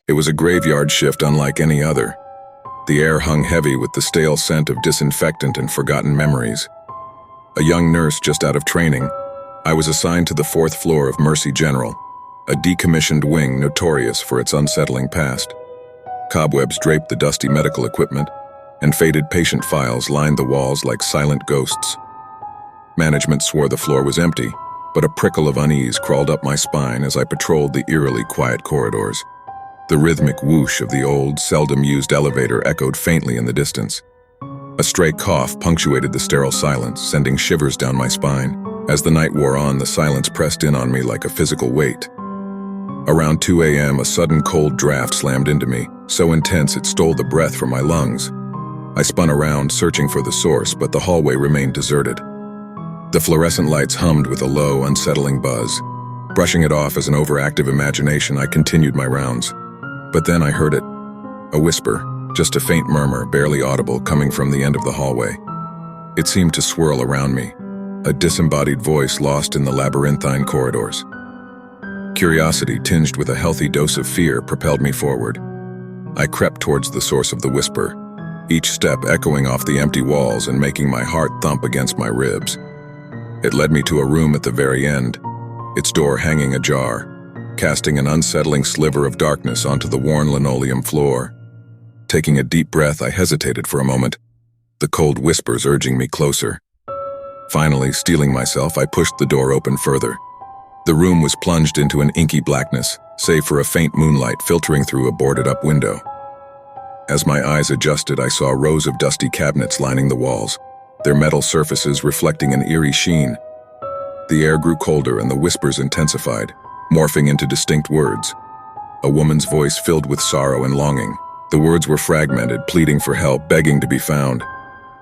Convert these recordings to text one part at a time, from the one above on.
It was a graveyard shift unlike any other. The air hung heavy with the stale scent of disinfectant and forgotten memories. A young nurse just out of training, I was assigned to the 4th floor of Mercy General, a decommissioned wing notorious for its unsettling past. Cobwebs draped the dusty medical equipment, and faded patient files lined the walls like silent ghosts. Management swore the floor was empty, but a prickle of unease crawled up my spine as I patrolled the eerily quiet corridors. The rhythmic whoosh of the old, seldom-used elevator echoed faintly in the distance. A stray cough punctuated the sterile silence, sending shivers down my spine. As the night wore on, the silence pressed in on me like a physical weight. Around 2 a.m., a sudden cold draft slammed into me, so intense it stole the breath from my lungs. I spun around, searching for the source, but the hallway remained deserted. The fluorescent lights hummed with a low, unsettling buzz. Brushing it off as an overactive imagination, I continued my rounds. But then I heard it. A whisper, just a faint murmur, barely audible, coming from the end of the hallway. It seemed to swirl around me, a disembodied voice lost in the labyrinthine corridors. Curiosity, tinged with a healthy dose of fear, propelled me forward. I crept towards the source of the whisper, each step echoing off the empty walls and making my heart thump against my ribs. It led me to a room at the very end, its door hanging ajar, casting an unsettling sliver of darkness onto the worn linoleum floor. Taking a deep breath, I hesitated for a moment, the cold whispers urging me closer. Finally, steeling myself, I pushed the door open further. The room was plunged into an inky blackness, save for a faint moonlight filtering through a boarded-up window. As my eyes adjusted, I saw rows of dusty cabinets lining the walls, their metal surfaces reflecting an eerie sheen. The air grew colder and the whispers intensified, morphing into distinct words. A woman's voice filled with sorrow and longing. The words were fragmented, pleading for help, begging to be found.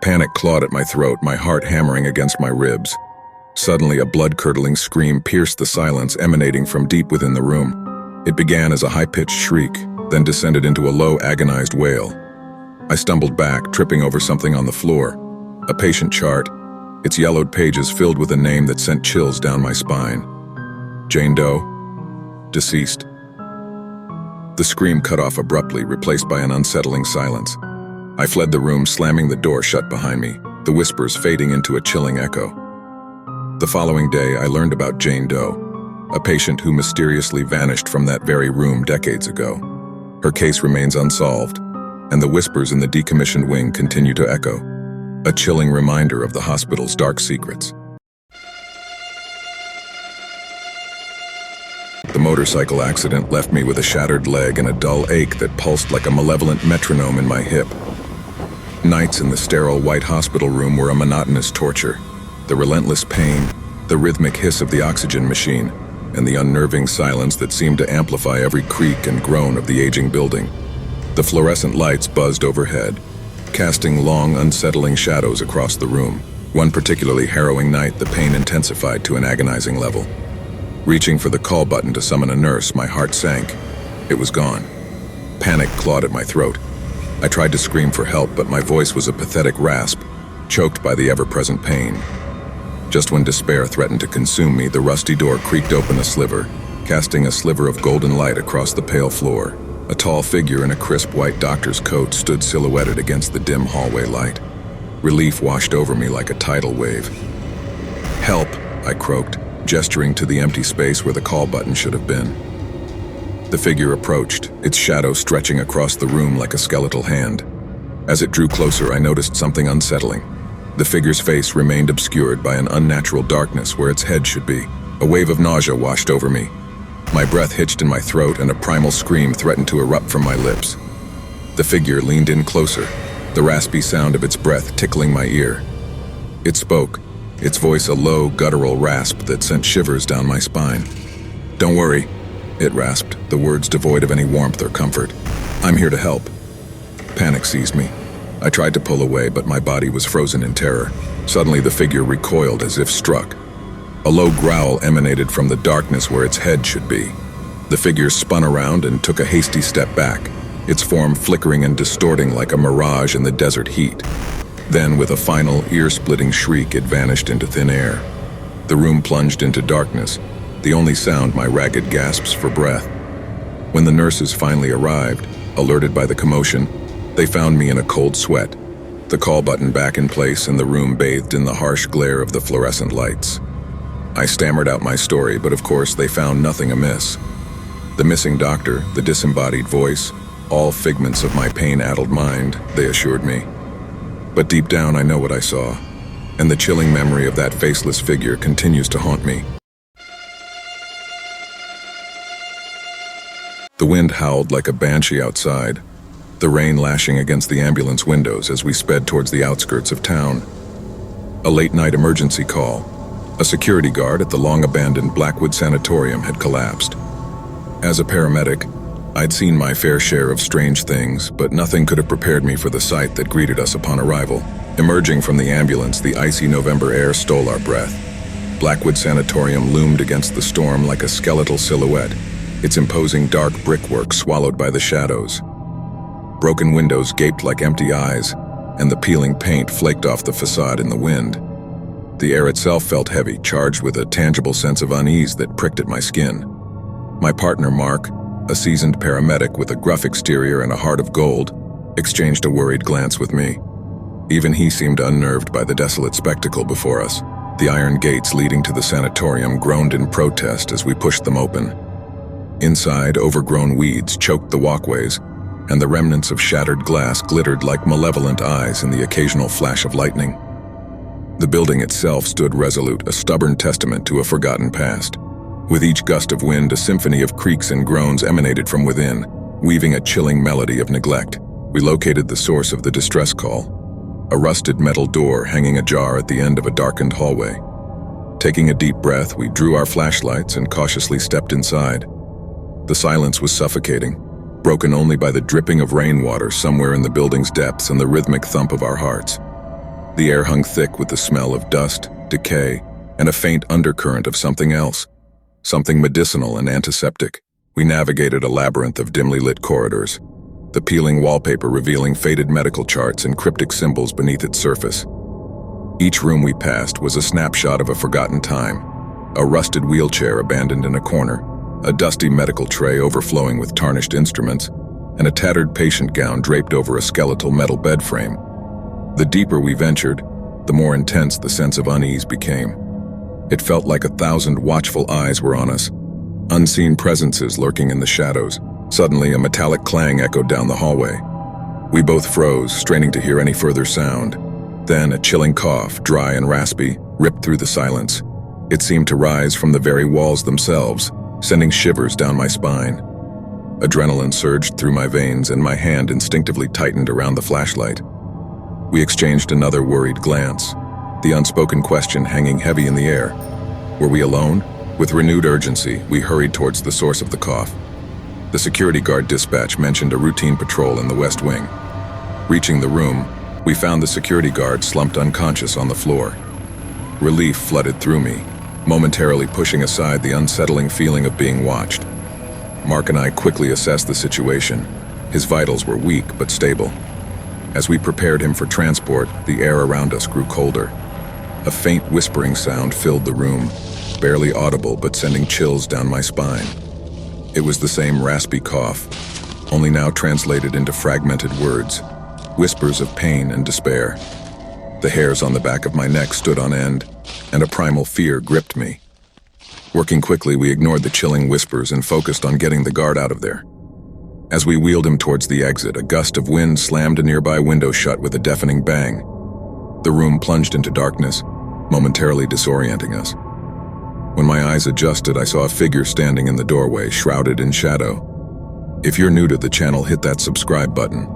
Panic clawed at my throat, my heart hammering against my ribs. Suddenly, a blood-curdling scream pierced the silence emanating from deep within the room. It began as a high-pitched shriek, then descended into a low, agonized wail. I stumbled back, tripping over something on the floor. A patient chart, its yellowed pages filled with a name that sent chills down my spine. Jane Doe, deceased. The scream cut off abruptly, replaced by an unsettling silence. I fled the room, slamming the door shut behind me, the whispers fading into a chilling echo. The following day, I learned about Jane Doe, a patient who mysteriously vanished from that very room decades ago. Her case remains unsolved, and the whispers in the decommissioned wing continue to echo, a chilling reminder of the hospital's dark secrets. The motorcycle accident left me with a shattered leg and a dull ache that pulsed like a malevolent metronome in my hip. Nights in the sterile white hospital room were a monotonous torture. The relentless pain, the rhythmic hiss of the oxygen machine, and the unnerving silence that seemed to amplify every creak and groan of the aging building. The fluorescent lights buzzed overhead, casting long, unsettling shadows across the room. One particularly harrowing night, the pain intensified to an agonizing level. Reaching for the call button to summon a nurse, my heart sank. It was gone. Panic clawed at my throat. I tried to scream for help, but my voice was a pathetic rasp, choked by the ever-present pain. Just when despair threatened to consume me, the rusty door creaked open a sliver, casting a sliver of golden light across the pale floor. A tall figure in a crisp white doctor's coat stood silhouetted against the dim hallway light. Relief washed over me like a tidal wave. "Help!" I croaked, gesturing to the empty space where the call button should have been. The figure approached, its shadow stretching across the room like a skeletal hand. As it drew closer, I noticed something unsettling. The figure's face remained obscured by an unnatural darkness where its head should be. A wave of nausea washed over me. My breath hitched in my throat and a primal scream threatened to erupt from my lips. The figure leaned in closer, the raspy sound of its breath tickling my ear. It spoke, its voice a low, guttural rasp that sent shivers down my spine. "Don't worry," it rasped, the words devoid of any warmth or comfort. "I'm here to help." Panic seized me. I tried to pull away, but my body was frozen in terror. Suddenly, the figure recoiled as if struck. A low growl emanated from the darkness where its head should be. The figure spun around and took a hasty step back, its form flickering and distorting like a mirage in the desert heat. Then, with a final, ear-splitting shriek, it vanished into thin air. The room plunged into darkness, the only sound my ragged gasps for breath. When the nurses finally arrived, alerted by the commotion, they found me in a cold sweat, the call button back in place and the room bathed in the harsh glare of the fluorescent lights. I stammered out my story, but of course they found nothing amiss. The missing doctor, the disembodied voice, all figments of my pain-addled mind, they assured me. But deep down I know what I saw, and the chilling memory of that faceless figure continues to haunt me. The wind howled like a banshee outside, the rain lashing against the ambulance windows as we sped towards the outskirts of town. A late-night emergency call. A security guard at the long-abandoned Blackwood Sanatorium had collapsed. As a paramedic, I'd seen my fair share of strange things, but nothing could have prepared me for the sight that greeted us upon arrival. Emerging from the ambulance, the icy November air stole our breath. Blackwood Sanatorium loomed against the storm like a skeletal silhouette, its imposing dark brickwork swallowed by the shadows. Broken windows gaped like empty eyes, and the peeling paint flaked off the facade in the wind. The air itself felt heavy, charged with a tangible sense of unease that pricked at my skin. My partner, Mark, a seasoned paramedic with a gruff exterior and a heart of gold, exchanged a worried glance with me. Even he seemed unnerved by the desolate spectacle before us. The iron gates leading to the sanatorium groaned in protest as we pushed them open. Inside, overgrown weeds choked the walkways, and the remnants of shattered glass glittered like malevolent eyes in the occasional flash of lightning. The building itself stood resolute, a stubborn testament to a forgotten past. With each gust of wind, a symphony of creaks and groans emanated from within, weaving a chilling melody of neglect. We located the source of the distress call, a rusted metal door hanging ajar at the end of a darkened hallway. Taking a deep breath, we drew our flashlights and cautiously stepped inside. The silence was suffocating, broken only by the dripping of rainwater somewhere in the building's depths and the rhythmic thump of our hearts. The air hung thick with the smell of dust, decay, and a faint undercurrent of something else, something medicinal and antiseptic. We navigated a labyrinth of dimly lit corridors, the peeling wallpaper revealing faded medical charts and cryptic symbols beneath its surface. Each room we passed was a snapshot of a forgotten time, a rusted wheelchair abandoned in a corner, a dusty medical tray overflowing with tarnished instruments, and a tattered patient gown draped over a skeletal metal bed frame. The deeper we ventured, the more intense the sense of unease became. It felt like 1,000 watchful eyes were on us, unseen presences lurking in the shadows. Suddenly, a metallic clang echoed down the hallway. We both froze, straining to hear any further sound. Then a chilling cough, dry and raspy, ripped through the silence. It seemed to rise from the very walls themselves, sending shivers down my spine. Adrenaline surged through my veins and my hand instinctively tightened around the flashlight. We exchanged another worried glance, the unspoken question hanging heavy in the air. Were we alone? With renewed urgency, we hurried towards the source of the cough. The security guard dispatch mentioned a routine patrol in the West Wing. Reaching the room, we found the security guard slumped unconscious on the floor. Relief flooded through me, momentarily pushing aside the unsettling feeling of being watched. Mark and I quickly assessed the situation. His vitals were weak but stable. As we prepared him for transport, the air around us grew colder. A faint whispering sound filled the room, barely audible but sending chills down my spine. It was the same raspy cough, only now translated into fragmented words, whispers of pain and despair. The hairs on the back of my neck stood on end, and a primal fear gripped me. Working quickly, we ignored the chilling whispers and focused on getting the guard out of there. As we wheeled him towards the exit, a gust of wind slammed a nearby window shut with a deafening bang. The room plunged into darkness, momentarily disorienting us. When my eyes adjusted, I saw a figure standing in the doorway, shrouded in shadow. If you're new to the channel, hit that subscribe button.